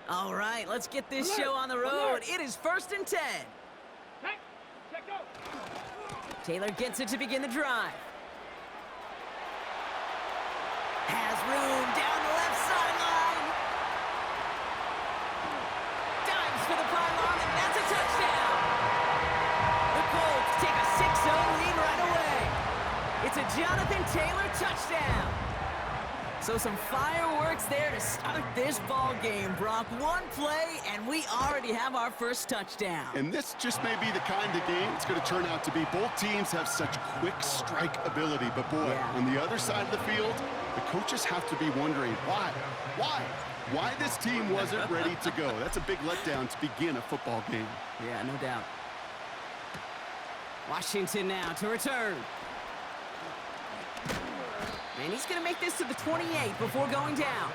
All right, let's get this show on the road. It is 1st and 10. Taylor gets it to begin the drive. Has room down the left sideline. Dives for the pylon, and that's a touchdown. The Colts take a 6-0 lead right away. It's a Jonathan Taylor touchdown. So some fireworks there to start this ball game, Brock. One play, and we already have our first touchdown. And this just may be the kind of game it's going to turn out to be. Both teams have such quick strike ability, but boy, on the other side of the field, the coaches have to be wondering why this team wasn't ready to go. That's a big letdown to begin a football game. Yeah, no doubt. Washington now to return. And he's going to make this to the 28 before going down.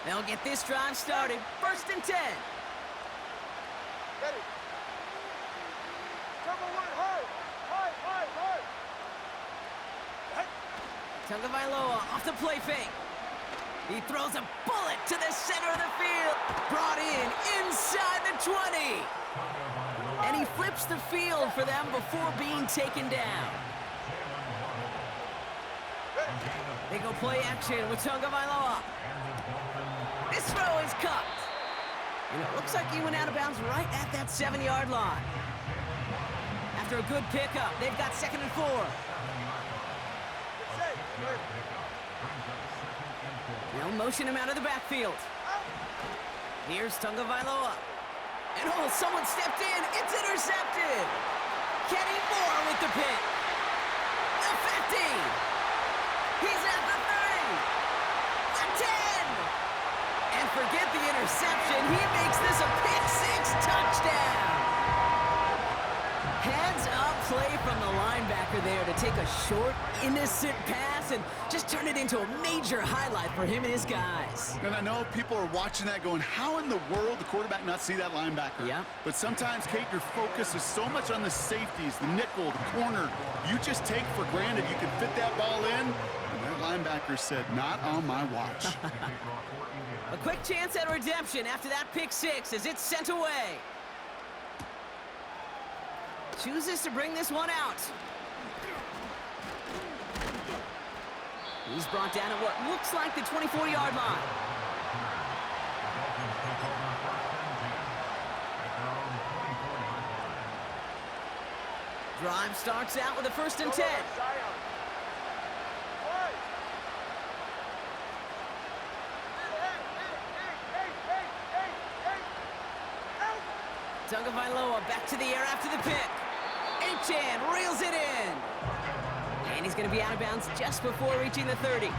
They'll get this drive started. 1st and 10. Ready. Number one, high. Tagovailoa off the play fake. He throws a bullet to the center of the field. Brought in inside the 20. And he flips the field for them before being taken down. They go play action with Tagovailoa. This throw is cupped. And it looks like he went out of bounds right at that 7-yard line. After a good pickup, they've got 2nd and 4. They'll motion him out of the backfield. Here's Tagovailoa. And someone stepped in. It's intercepted. Kenny Moore with the pick. The 50. He's at the 30. The 10. And forget the interception. He makes this a pick-6 touchdown. Heads-up play from the linebacker there to take a short, innocent pass and just turn it into a major highlight for him and his guys. And I know people are watching that going, how in the world the quarterback not see that linebacker? Yeah. But sometimes, Kate, your focus is so much on the safeties, the nickel, the corner. You just take for granted you can fit that ball in. And that linebacker said, not on my watch. A quick chance at redemption after that pick-6 as it's sent away. Chooses to bring this one out. He's brought down at what looks like the 24-yard line. Drive starts out with a 1st and 10. Tagovailoa back to the air after the pick. Achan reels it in. And he's going to be out of bounds just before reaching the 30.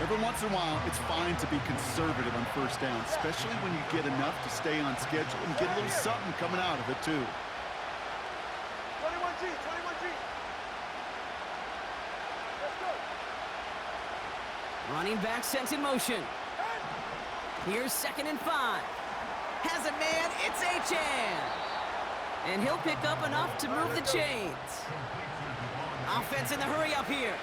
Every once in a while, it's fine to be conservative on 1st down, especially when you get enough to stay on schedule and get a little something coming out of it, too. 21G. Let's go. Running back sent in motion. Here's 2nd and 5. Has a man, it's Achan. And he'll pick up enough to move the chains. Offense in the hurry up here.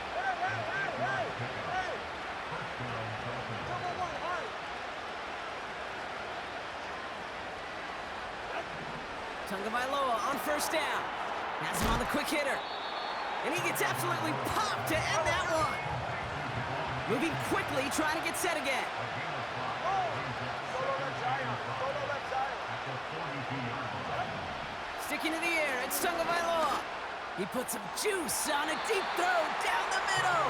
Tagovailoa on 1st down. Has him on the quick hitter. And he gets absolutely popped to end that one. Moving quickly, trying to get set again. Sticking to the air, it's Tagovailoa. He puts some juice on a deep throw down the middle.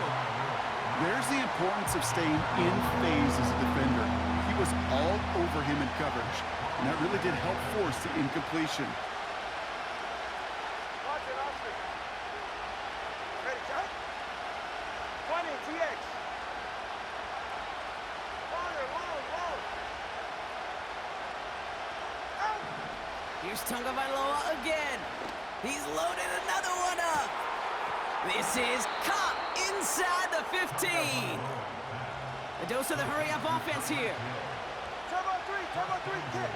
There's the importance of staying in phase as a defender. He was all over him in coverage, and that really did help force the incompletion. Watch it, Austin. Ready, shot? 20, TX. Longer, long. Out! Here's Tagovailoa again. He's loaded another one up. This is caught inside the 15. A dose of the hurry-up offense here. Turbo 3, kick.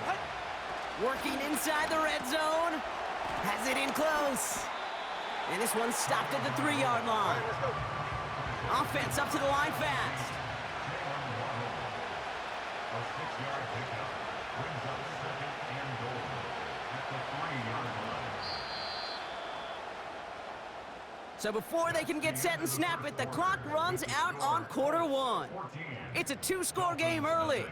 What? Working inside the red zone. Has it in close. And this one stopped at the 3-yard All line. right, let's go. Offense up to the line fast. A 6-yard pickup brings up 2nd and goal at the 3-yard line. So before they can get set and snap it, the clock runs out on quarter one. It's a 2-score game early.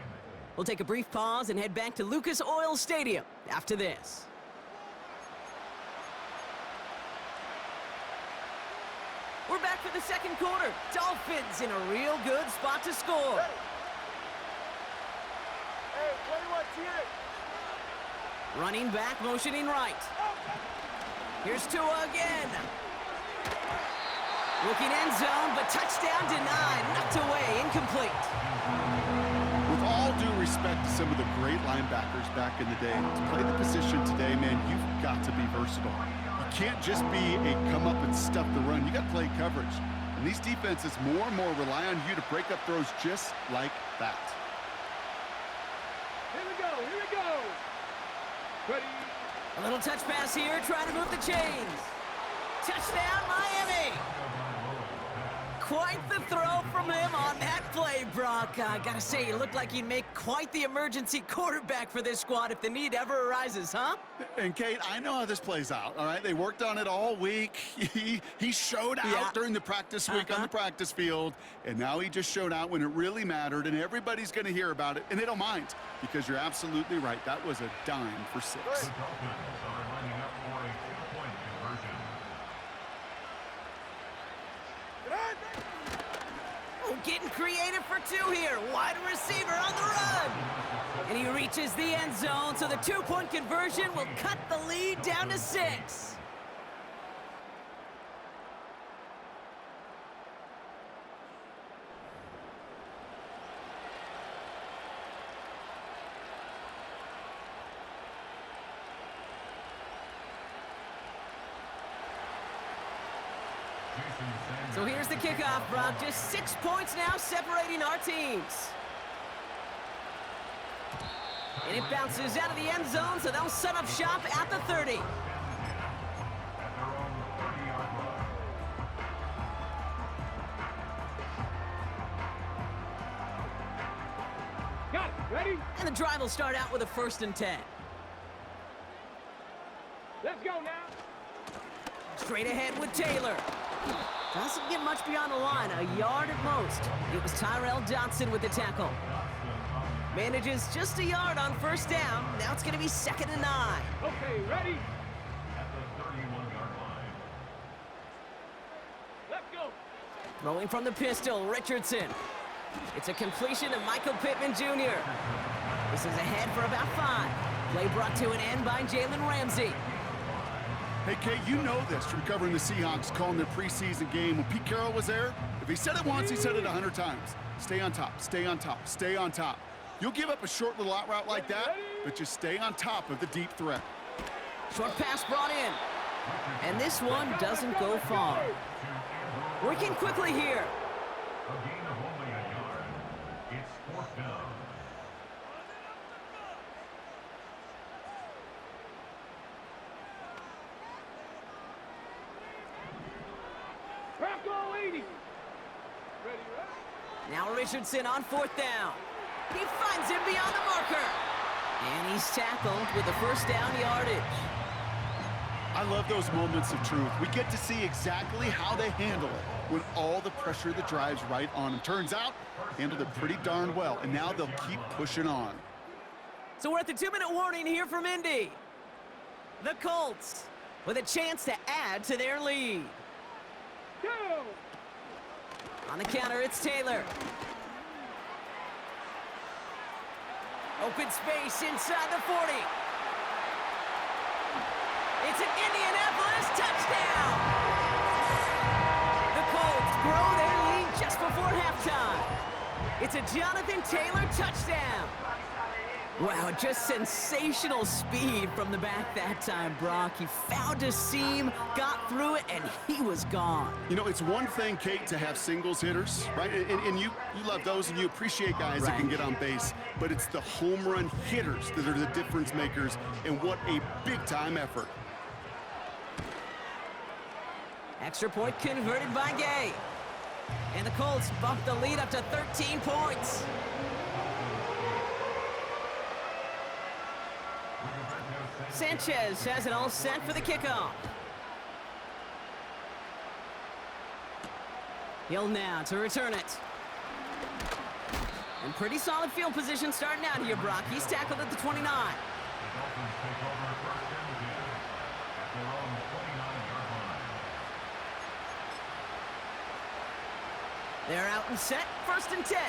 We'll take a brief pause and head back to Lucas Oil Stadium after this. We're back for the second quarter. Dolphins in a real good spot to score. Ready. Hey, 21, TX. Running back, motioning right. Here's Tua again. Looking end zone, but touchdown denied. Knocked away, incomplete. With all due respect to some of the great linebackers back in the day, to play the position today, man, you've got to be versatile. You can't just be a come up and stuff the run. You got to play coverage. And these defenses more and more rely on you to break up throws just like that. Here we go. Ready. A little touch pass here, trying to move the chains. Touchdown, Miami! Quite the throw from him on that play, Brock. I gotta say, he looked like he'd make quite the emergency quarterback for this squad if the need ever arises, huh? And Kate, I know how this plays out, all right? They worked on it all week. He showed out during the practice week on the practice field, and now he just showed out when it really mattered, and everybody's going to hear about it, and they don't mind, because you're absolutely right. That was a dime for 6. The Dolphins are lining up for a 2-point conversion. Oh, getting creative for 2 here. Wide receiver on the run. And he reaches the end zone, so the 2-point conversion will cut the lead down to 6. So here's the kickoff, Brock. Just 6 points now separating our teams. And it bounces out of the end zone, so they'll set up shop at the 30. Got it. Ready? And the drive will start out with a 1st and 10. Let's go now. Straight ahead with Taylor. Doesn't get much beyond the line, a yard at most. It was Tyrell Dotson with the tackle. Manages just a yard on 1st down. Now it's going to be 2nd and 9. Okay, ready? At the 31-yard line. Let's go. Throwing from the pistol, Richardson. It's a completion to Michael Pittman Jr. This is ahead for about 5. Play brought to an end by Jalen Ramsey. Hey, Kate, you know this from covering the Seahawks, calling their preseason game. When Pete Carroll was there, if he said it once, he said it 100 times. Stay on top, stay on top, stay on top. You'll give up a short little out route like that, but just stay on top of the deep threat. Short pass brought in. And this one doesn't go far. Working quickly here. A gain of only a yard. It's 4th down. Bronco 80. Ready, ready? Now Richardson on 4th down. He finds him beyond the marker. And he's tackled with the 1st down yardage. I love those moments of truth. We get to see exactly how they handle it when all the pressure that drives right on them. Turns out, handled it pretty darn well, and now they'll keep pushing on. So we're at the 2-minute warning here from Indy. The Colts with a chance to add to their lead. Go. On the counter, it's Taylor. Open space inside the 40. It's an Indianapolis touchdown! The Colts grow their lead just before halftime. It's a Jonathan Taylor touchdown. Wow, just sensational speed from the back that time, Brock. He found a seam, got through it, and he was gone. You know, it's one thing, Kate, to have singles hitters, right? And you love those, and you appreciate guys that can get on base. But it's the home run hitters that are the difference makers, and what a big-time effort. Extra point converted by Gay. And the Colts bump the lead up to 13 points. Sanchez has it all set for the kickoff. He'll now to return it. And pretty solid field position starting out here, Brock. He's tackled at the 29. The Dolphins take over first and 10 at their own 29-yard line. They're out and set, 1st and 10.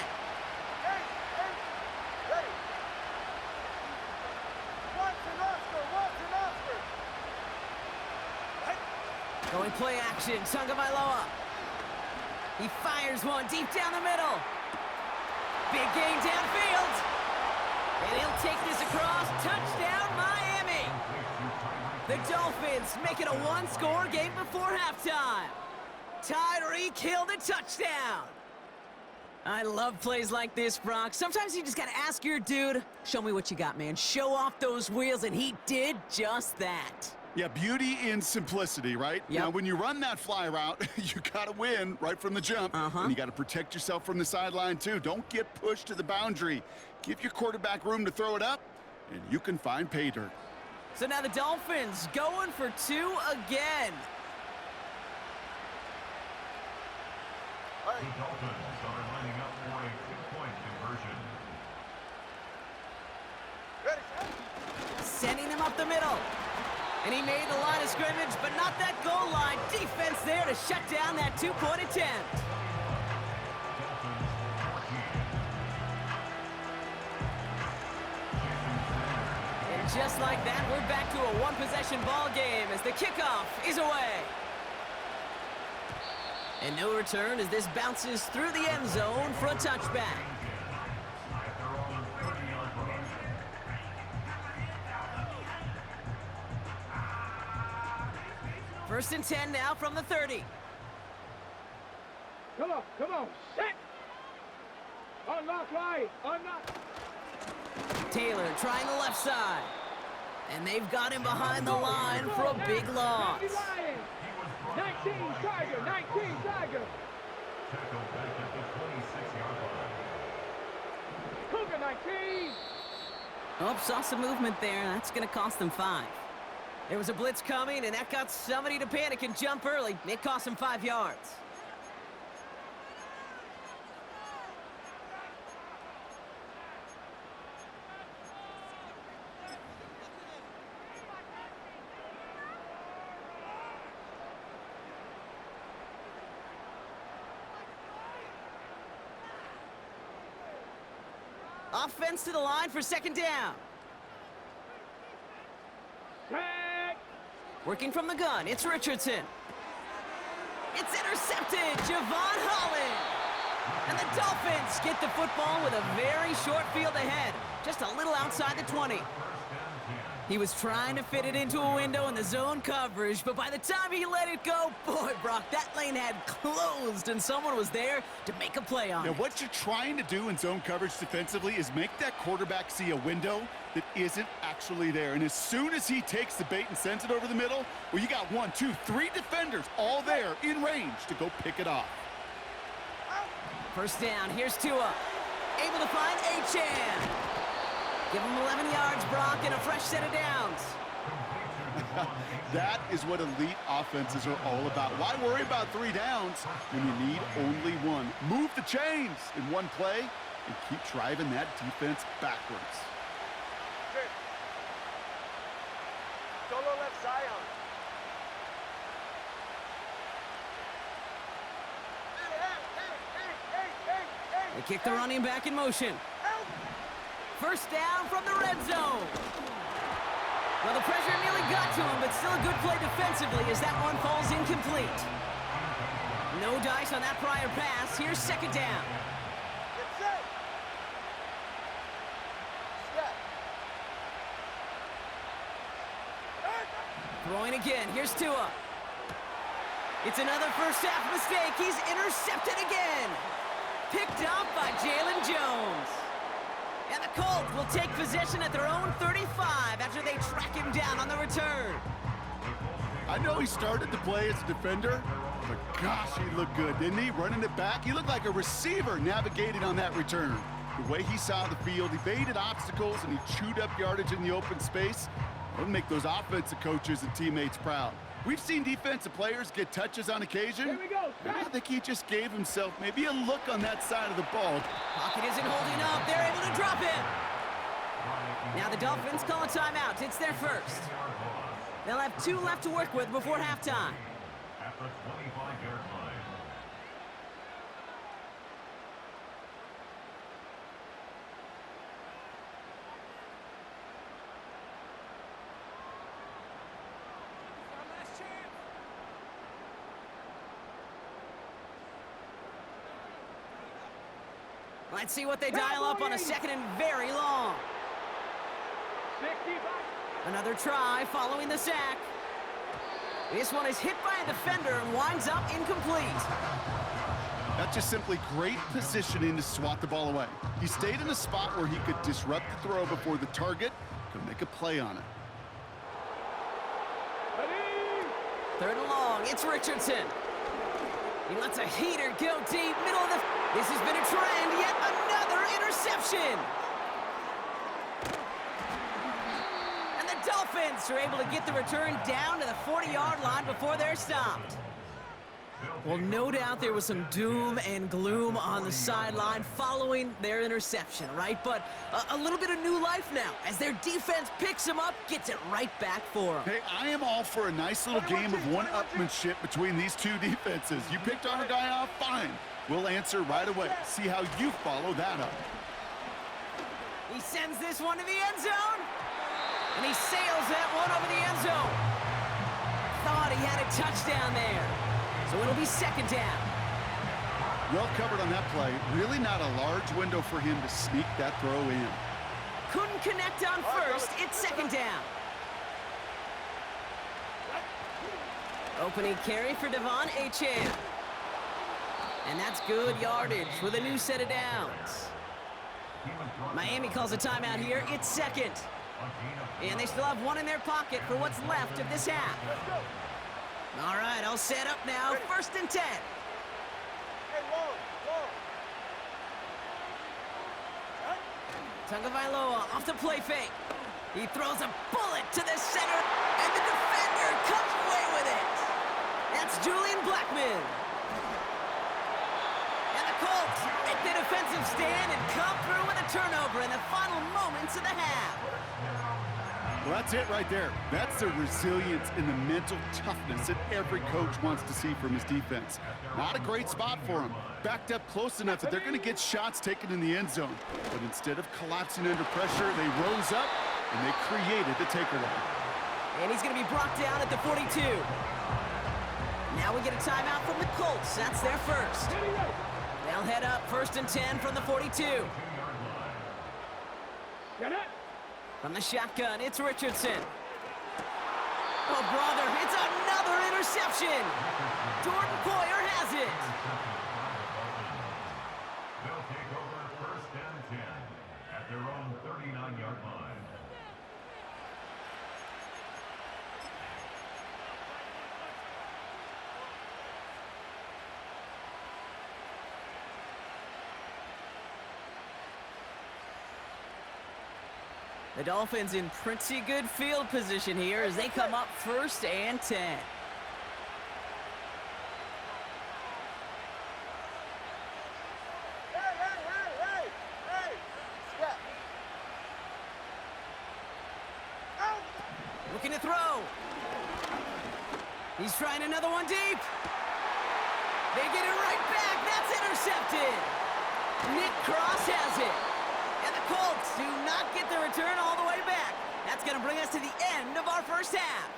Ready. Watson Oscar. Going play action, Tagovailoa. He fires one deep down the middle. Big gain downfield. And he'll take this across. Touchdown, Miami. The Dolphins make it a one-score game before halftime. Tyreek Hill the touchdown. I love plays like this, Brock. Sometimes you just gotta ask your dude, show me what you got, man. Show off those wheels, and he did just that. Yeah, beauty in simplicity, right? Yep. Now, when you run that fly route, you got to win right from the jump. And you got to protect yourself from the sideline, too. Don't get pushed to the boundary. Give your quarterback room to throw it up, and you can find pay dirt. So now the Dolphins going for two again. The Dolphins are lining up for a two-point conversion. Sending him up the middle. And he made the line of scrimmage, but not that goal line. Defense there to shut down that two-point attempt. And just like that, we're back to a one-possession ball game as the kickoff is away. And no return as this bounces through the end zone for a touchback. At their own 30-yard line. First and 10 now from the 30. Come on, set! Unlock right, unlock! Taylor trying the left side. And they've got him behind the line for a big loss. 19 Tiger, 19 Tiger! Tackle back at the 26-yard line. Cougar 19! Oh, saw some movement there. That's going to cost them 5. There was a blitz coming, and that got somebody to panic and jump early. It cost them 5 yards. Offense to the line for second down. Set! Working from the gun, it's Richardson. It's intercepted, Javon Holland. And the Dolphins get the football with a very short field ahead, just a little outside the 20. He was trying to fit it into a window in the zone coverage, but by the time he let it go, boy, Brock, that lane had closed, and someone was there to make a play on it. Now, what you're trying to do in zone coverage defensively is make that quarterback see a window that isn't actually there. And as soon as he takes the bait and sends it over the middle, well, you got 1, 2, 3 defenders all there in range to go pick it off. First down, here's Tua. Able to find Achane. Give him 11 yards, Brock, and a fresh set of downs. That is what elite offenses are all about. Why worry about 3 downs when you need only 1? Move the chains in one play and keep driving that defense backwards. Solo left Zion. They kick the running back in motion. First down from the red zone. Well, the pressure nearly got to him, but still a good play defensively as that one falls incomplete. No dice on that prior pass. Here's second down. Get set. Step. Throwing again. Here's Tua. It's another first half mistake. He's intercepted again. Picked up by Jalen Jones. And the Colts will take possession at their own 35 after they track him down on the return. I know he started the play as a defender, but gosh, he looked good, didn't he? Running it back, he looked like a receiver navigating on that return. The way he saw the field, evaded obstacles, and he chewed up yardage in the open space. That would make those offensive coaches and teammates proud. We've seen defensive players get touches on occasion. Here we go. And I think he just gave himself maybe a look on that side of the ball. Pocket isn't holding up. They're able to drop him. Now the Dolphins call a timeout. It's their first. They'll have 2 left to work with before halftime. At the 25-yard line. Let's see what they dial up on a second and very long. 65. Another try following the sack. This one is hit by a defender and winds up incomplete. That's just simply great positioning to swat the ball away. He stayed in a spot where he could disrupt the throw before the target could make a play on it. Ready. Third and long, it's Richardson. He lets a heater go deep, middle of the... This has been a trend, yet another interception. And the Dolphins are able to get the return down to the 40-yard line before they're stopped. Well, no doubt there was some doom and gloom on the sideline following their interception, right? But a little bit of new life now as their defense picks him up, gets it right back for him. Hey, I am all for a nice little game of one-upmanship between these two defenses. You picked our guy off, fine. We'll answer right away. See how you follow that up. He sends this one to the end zone, and he sails that one over the end zone. Thought he had a touchdown there. So it'll be second down. Well covered on that play. Really not a large window for him to sneak that throw in. Couldn't connect on first. It's second down. Opening carry for Devon Achane. And that's good yardage with a new set of downs. Miami calls a timeout here. It's second. And they still have one in their pocket for what's left of this half. All right, I'll set up now. First and 10. Hey, long. Tagovailoa off the play fake. He throws a bullet to the center, and the defender comes away with it. That's Julian Blackman. And the Colts make the defensive stand and come through with a turnover in the final moments of the half. Well, that's it right there. That's the resilience and the mental toughness that every coach wants to see from his defense. Not a great spot for him. Backed up close enough that they're going to get shots taken in the end zone. But instead of collapsing under pressure, they rose up and they created the takeaway. And he's going to be brought down at the 42. Now we get a timeout from the Colts. That's their first. They'll head up first and 10 from the 42. Get it. From the shotgun, it's Richardson. Oh, brother, it's another interception. Jordan Poyer has it. They'll take over first and 10 at their own 39-yard line. The Dolphins in pretty good field position here as they come up first and 10. Hey. Step. Out. Looking to throw. He's trying another one deep. They get it right back. That's intercepted. Nick Cross has it. And the Colts do not get the return all the way back. That's going to bring us to the end of our first half.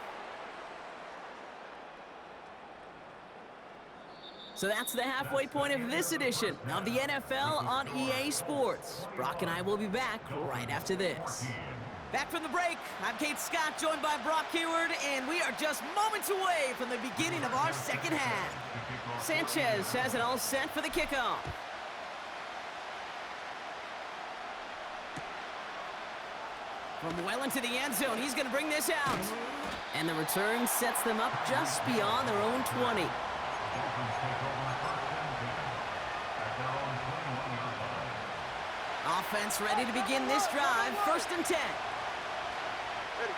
So that's the halfway point of this edition of the NFL on EA Sports. Brock and I will be back right after this. Back from the break, I'm Kate Scott, joined by Brock Hayward, and we are just moments away from the beginning of our second half. Sanchez has it all set for the kickoff. From well into the end zone, he's going to bring this out. And the return sets them up just beyond their own 20. Offense ready to begin this drive. 1st and 10. Ready.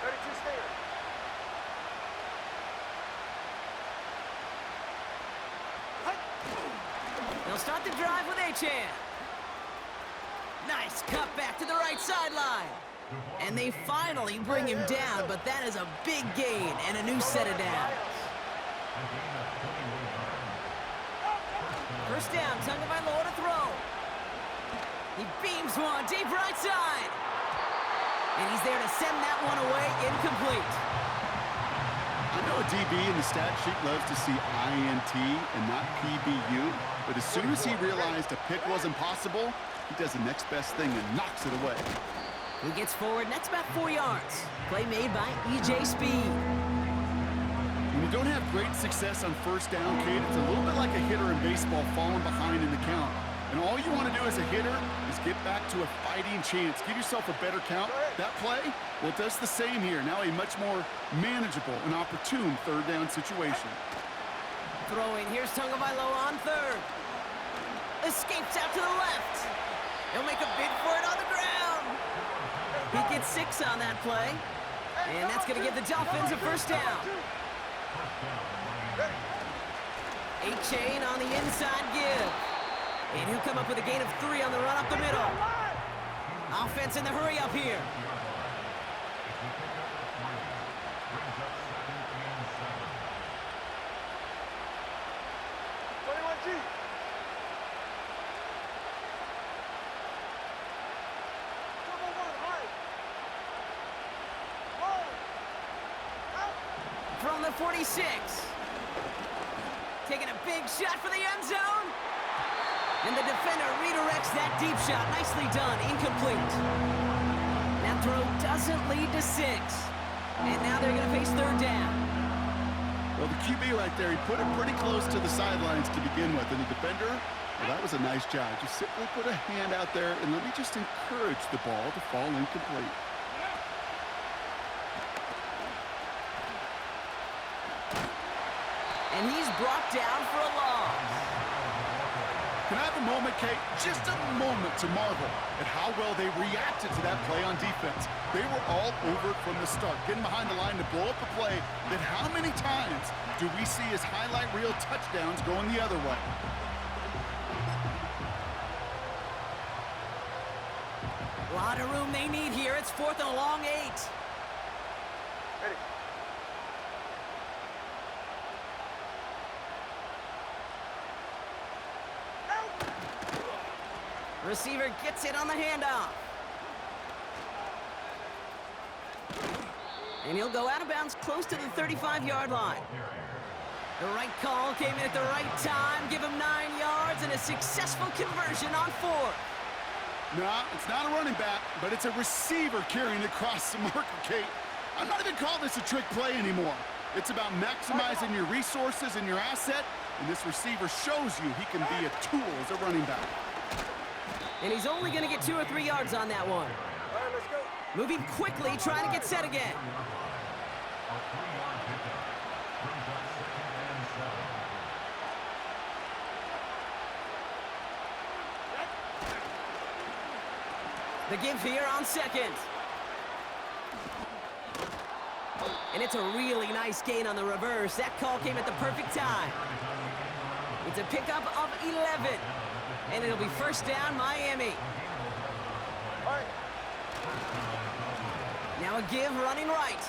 Ready to stand. They'll start the drive with Achane. Nice cut back to the right sideline. And they finally bring him down, but that is a big gain and a new set of downs. 1st down, Tagovailoa to throw. He beams one deep right side. And he's there to send that one away, incomplete. I know a DB in the stat sheet loves to see INT and not PBU, but as soon as he realized a pick wasn't possible, he does the next best thing and knocks it away. He gets forward, and that's about 4 yards. Play made by E.J. Speed. When you don't have great success on 1st down, Kate, it's a little bit like a hitter in baseball falling behind in the count. And all you want to do as a hitter is get back to a fighting chance. Give yourself a better count. That play, well, it does the same here. Now a much more manageable and opportune 3rd down situation. Throwing, here's Tagovailoa on 3rd. Escapes out to the left. He'll make a bid for it on the ground. He gets 6 on that play. And that's going to give the Dolphins a 1st down. Achane on the inside give. And he'll come up with a gain of 3 on the run up the middle. Offense in the hurry up here. From the 46. Taking a big shot for the end zone. And the defender redirects that deep shot. Nicely done. Incomplete. That throw doesn't lead to 6. And now they're going to face 3rd down. Well, the QB right there, he put it pretty close to the sidelines to begin with. And the defender, well, that was a nice job. Just simply put a hand out there and let me just encourage the ball to fall incomplete. And he's brought down for a loss. Can I have a moment, Kate? Just a moment to marvel at how well they reacted to that play on defense. They were all over it from the start, getting behind the line to blow up a play that how many times do we see as highlight reel touchdowns going the other way? A lot of room they need here. It's 4th and a long 8. Ready. Receiver gets it on the handoff. And he'll go out of bounds close to the 35-yard line. The right call came in at the right time. Give him 9 yards and a successful conversion on 4th. No, it's not a running back, but it's a receiver carrying across the marker, Kate. I'm not even calling this a trick play anymore. It's about maximizing your resources and your asset, and this receiver shows you he can be a tool as a running back. And he's only going to get 2 or 3 yards on that one. All right, let's go. Moving quickly, trying to get set again. The give here on 2nd. And it's a really nice gain on the reverse. That call came at the perfect time. It's a pickup of 11. And it'll be 1st down, Miami. All right. Now a give running right.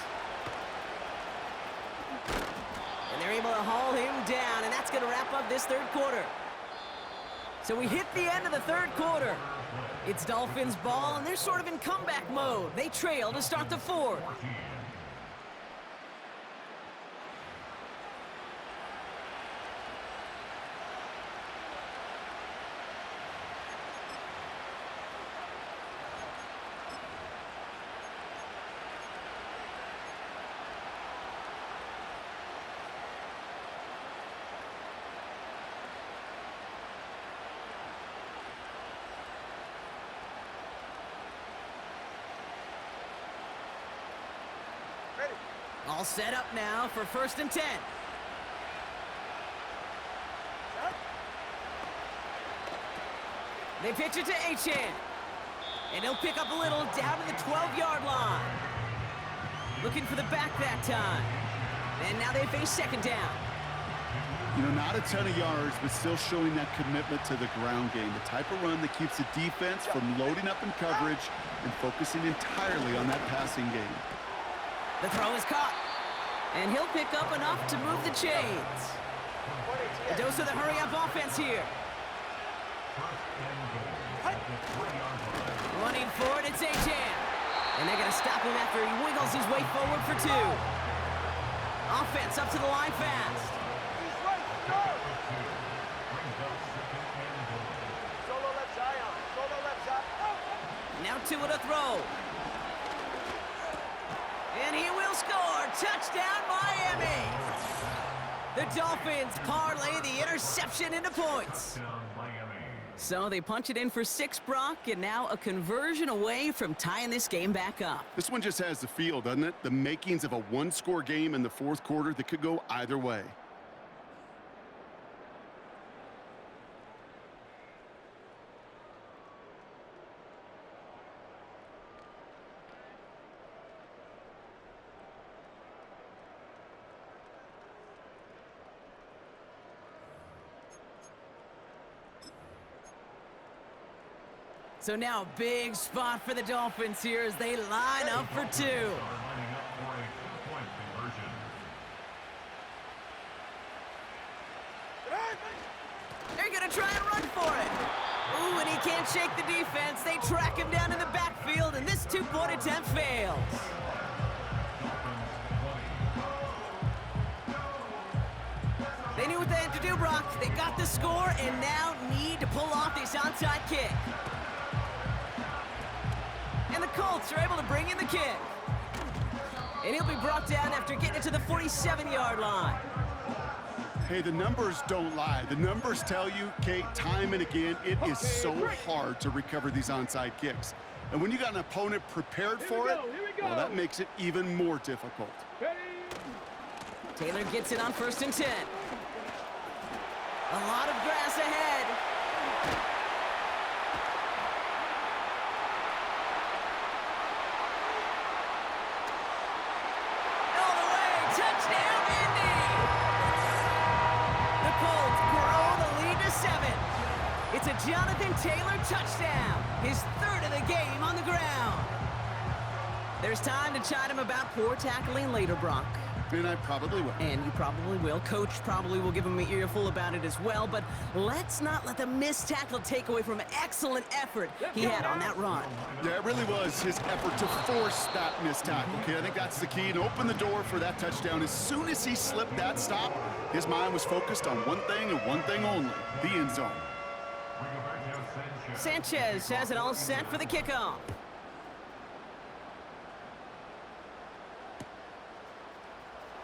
And they're able to haul him down, and that's going to wrap up this third quarter. So we hit the end of the third quarter. It's Dolphins ball, and they're sort of in comeback mode. They trail to start the fourth. Ready. All set up now for 1st and 10. Set. They pitch it to Achan. And he'll pick up a little down to the 12-yard line. Looking for the back that time. And now they face 2nd down. You know, not a ton of yards, but still showing that commitment to the ground game. The type of run that keeps the defense from loading up in coverage and focusing entirely on that passing game. The throw is caught. And he'll pick up enough to move the chains. A dose of the hurry-up offense here. Running for it, it's Achan. And they're going to stop him after he wiggles his way forward for 2. Offense up to the line fast. He's right. Go. Solo left Zion. Solo left Zion. Now to it a throw. And he will score. Touchdown, Miami. The Dolphins parlay the interception into points. So they punch it in for 6, Brock, and now a conversion away from tying this game back up. This one just has the feel, doesn't it? The makings of a one-score game in the fourth quarter that could go either way. So now a big spot for the Dolphins here as they line up for 2. They're going to try and run for it. Ooh, and he can't shake the defense. They track him down in the backfield, and this 2-point attempt fails. They knew what they had to do, Brock. They got the score and now need to pull off this onside kick. And the Colts are able to bring in the kick. And he'll be brought down after getting it to the 47-yard line. Hey, the numbers don't lie. The numbers tell you, Kate, time and again, it is so hard to recover these onside kicks. And when you got an opponent prepared for it, well, that makes it even more difficult. Taylor gets it on 1st and 10. A lot of grass ahead. All the way, touchdown, Indy! The Colts grow the lead to 7. It's a Jonathan Taylor touchdown, his 3rd of the game on the ground. There's time to chide him about poor tackling later, Brock. And I probably will. And you probably will. Coach probably will give him an earful about it as well, but let's not let the missed tackle take away from excellent effort he had on that run. Yeah, it really was his effort to force that missed tackle. Okay, I think that's the key, and open the door for that touchdown. As soon as he slipped that stop, his mind was focused on one thing and one thing only, the end zone. Sanchez has it all set for the kickoff.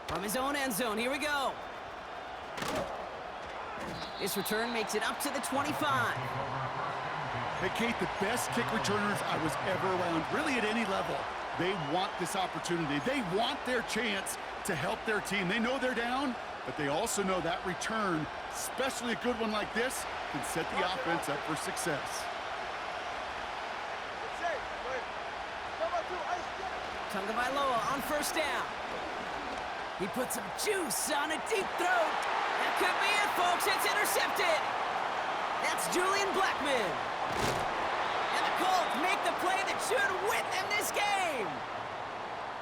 From his own end zone, here we go. This return makes it up to the 25. Hey, Kate, the best kick returners I was ever around, really at any level, they want this opportunity. They want their chance to help their team. They know they're down, but they also know that return, especially a good one like this, can set the offense up for success. Tagovailoa on 1st down. He puts some juice on a deep throat. That could be it, folks. It's intercepted. That's Julian Blackman. And the Colts make the play that should win them this game.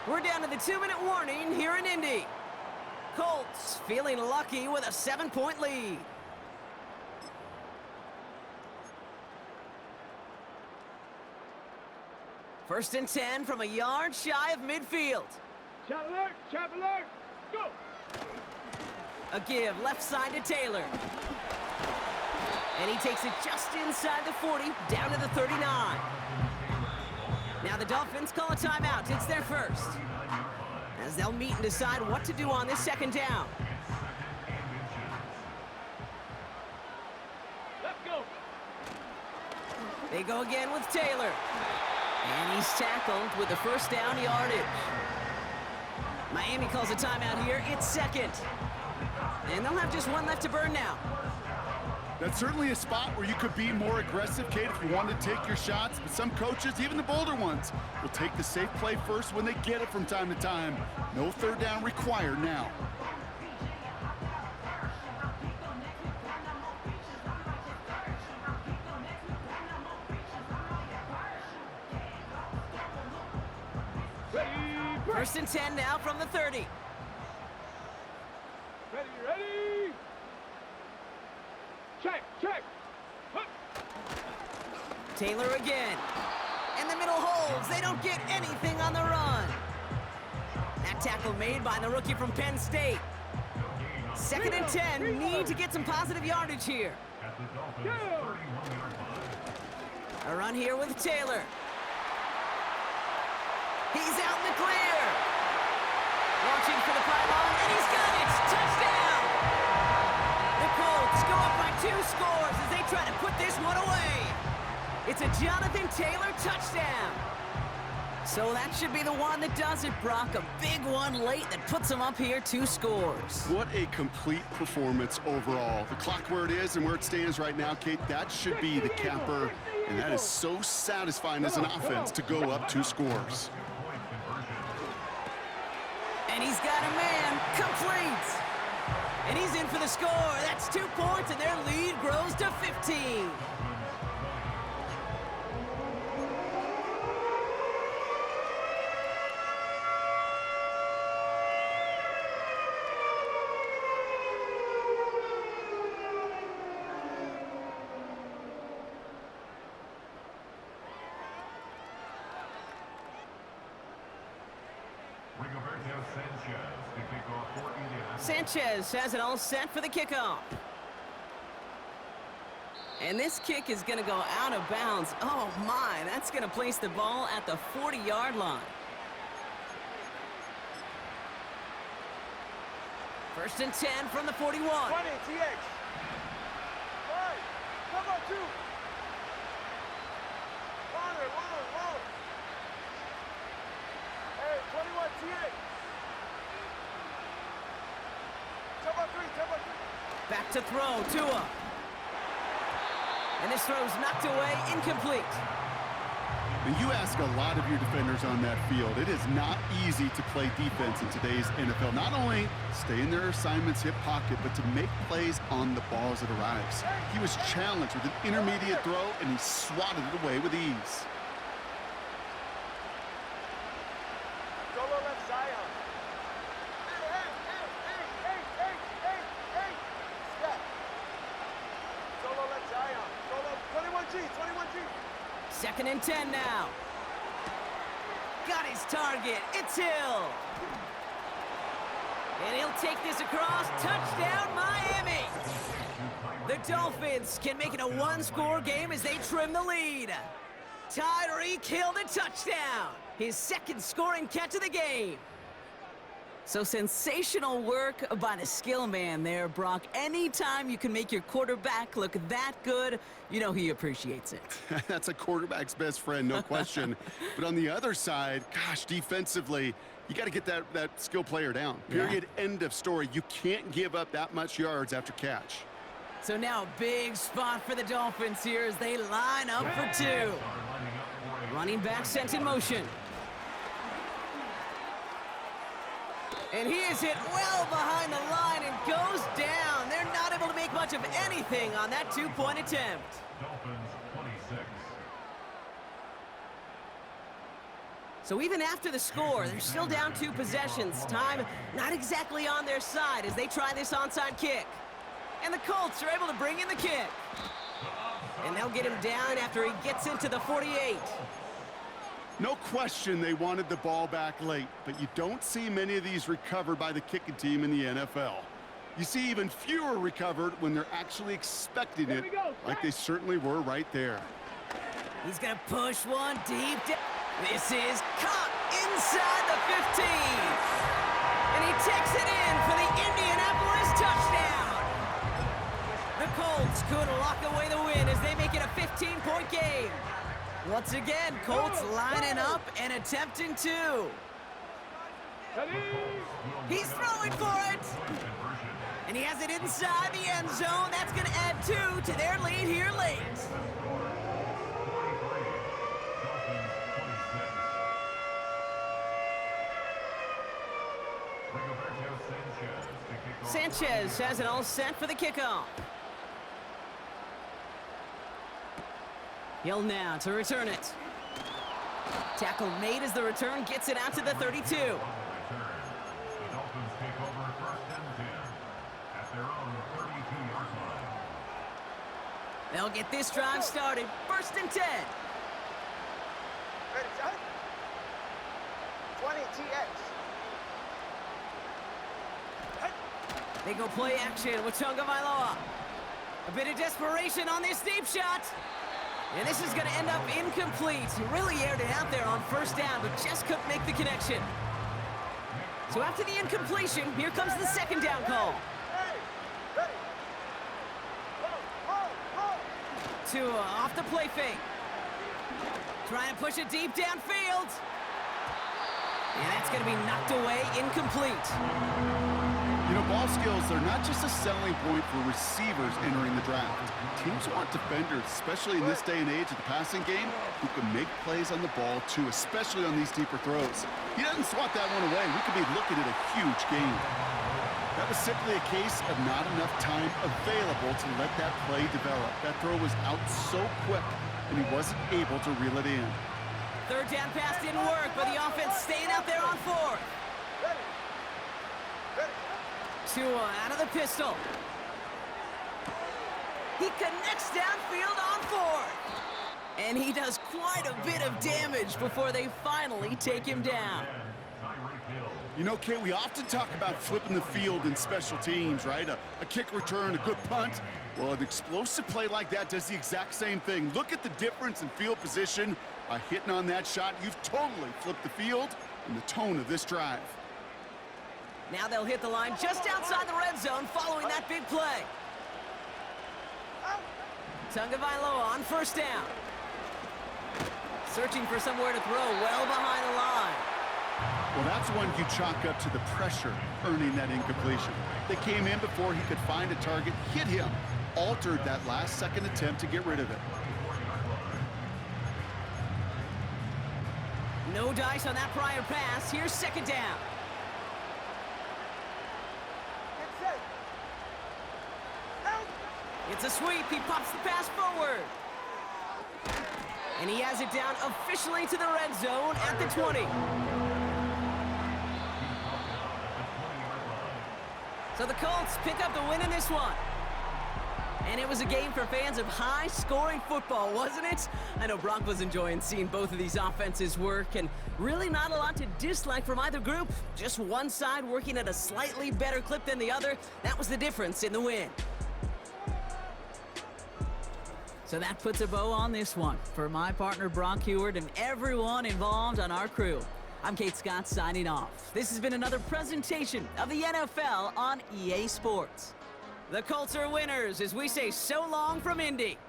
We're down to the 2-minute warning here in Indy. Colts feeling lucky with a 7-point lead. First and 10 from a yard shy of midfield. Chap alert, go! A give left side to Taylor. And he takes it just inside the 40, down to the 39. Now the Dolphins call a timeout. It's their first, as they'll meet and decide what to do on this second down. Let's go! They go again with Taylor. And he's tackled with the first down yardage. Miami calls a timeout here. It's second. And they'll have just one left to burn now. That's certainly a spot where you could be more aggressive, Kate, if you want to take your shots. But some coaches, even the bolder ones, will take the safe play first when they get it from time to time. No third down required now. First and 10 now from the 30. Ready! Check! Hup. Taylor again. And the middle holds. They don't get anything on the run. That tackle made by the rookie from Penn State. Second and 10. Need to get some positive yardage here. A run here with Taylor. He's out in the clear. Launching for the pylon, and he's got it. Touchdown! The Colts go up by 2 scores as they try to put this one away. It's a Jonathan Taylor touchdown. So that should be the one that does it, Brock. A big one late that puts them up here 2 scores. What a complete performance overall. The clock where it is and where it stands right now, Kate, that should be the capper. And that is so satisfying as an offense to go up 2 scores. And he's got a man, complete. And he's in for the score. That's 2 points, and their lead grows to 15. Sanchez has it all set for the kickoff. And this kick is going to go out of bounds. Oh, my. That's going to place the ball at the 40-yard line. First and 10 from the 41. 20, TX. 5. Come on, 2. Long. Hey, 21, TX. Jump on 3. Back to throw, Tua. And this throw's knocked away, incomplete. When you ask a lot of your defenders on that field, it is not easy to play defense in today's NFL. Not only stay in their assignment's hip pocket, but to make plays on the ball as it arrives. He was challenged with an intermediate throw, and he swatted it away with ease. Solo left Zion. Hey. Step. Solo left Zion. Solo 21G. Second and 10 now. Got his target. It's Hill. And he'll take this across. Touchdown, Miami. The Dolphins can make it a 1-score game as they trim the lead. Tyreek Hill the touchdown. His second scoring catch of the game. So sensational work by the skill man there, Brock. Anytime you can make your quarterback look that good, you know he appreciates it. That's a quarterback's best friend, no question. But on the other side, gosh, defensively, you got to get that skill player down. Period. Yeah. End of story. You can't give up that much yards after catch. So now a big spot for the Dolphins here as they line up for 2. Running back sent in motion. And he is hit well behind the line and goes down. They're not able to make much of anything on that 2-point attempt. Dolphins 26. So even after the score, they're still down 2 possessions. Time not exactly on their side as they try this onside kick. And the Colts are able to bring in the kick. And they'll get him down after he gets into the 48. No question they wanted the ball back late, but you don't see many of these recovered by the kicking team in the NFL. You see even fewer recovered when they're actually expecting it, like they certainly were right there. He's gonna push one deep down. This is caught inside the 15. And he takes it in for the Indianapolis touchdown. The Colts could lock away the win as they make it a 15-point game. Once again, Colts lining up and attempting to. He's throwing for it. And he has it inside the end zone. That's going to add 2 to their lead here late. Sanchez has it all set for the kickoff. He'll now to return it. Tackle made as the return gets it out to the 32. The Dolphins take over 1st and 10 at their own 32-yard line. They'll get this drive started. 1st and 10. Ready, set. 20 TX. They go play action with Tagovailoa. A bit of desperation on this deep shot. And this is going to end up incomplete. He really aired it out there on 1st down, but just couldn't make the connection. So after the incompletion, here comes the 2nd down call. Tua off the play fake. Trying to push it deep downfield. And that's going to be knocked away, incomplete. You know, ball skills are not just a selling point for receivers entering the draft. Teams want defenders, especially in this day and age of the passing game, who can make plays on the ball too, especially on these deeper throws. He doesn't swat that one away. We could be looking at a huge game. That was simply a case of not enough time available to let that play develop. That throw was out so quick, and he wasn't able to reel it in. 3rd down pass didn't work, but the offense staying out there on 4th. Tua out of the pistol. He connects downfield on 4th. And he does quite a bit of damage before they finally take him down. You know, Kay, we often talk about flipping the field in special teams, right? A kick return, a good punt. Well, an explosive play like that does the exact same thing. Look at the difference in field position. By hitting on that shot, you've totally flipped the field and the tone of this drive. Now they'll hit the line just outside the red zone following that big play. Tagovailoa on 1st down. Searching for somewhere to throw well behind the line. Well, that's one you chalk up to the pressure earning that incompletion. They came in before he could find a target, hit him, altered that last-second attempt to get rid of it. No dice on that prior pass. Here's 2nd down. It's a sweep. He pops the pass forward. And he has it down officially to the red zone at the 20. So the Colts pick up the win in this one. And it was a game for fans of high-scoring football, wasn't it? I know Brock was enjoying seeing both of these offenses work, and really not a lot to dislike from either group. Just one side working at a slightly better clip than the other. That was the difference in the win. So that puts a bow on this one. For my partner Brock Heward and everyone involved on our crew, I'm Kate Scott signing off. This has been another presentation of the NFL on EA Sports. The Colts are winners as we say so long from Indy.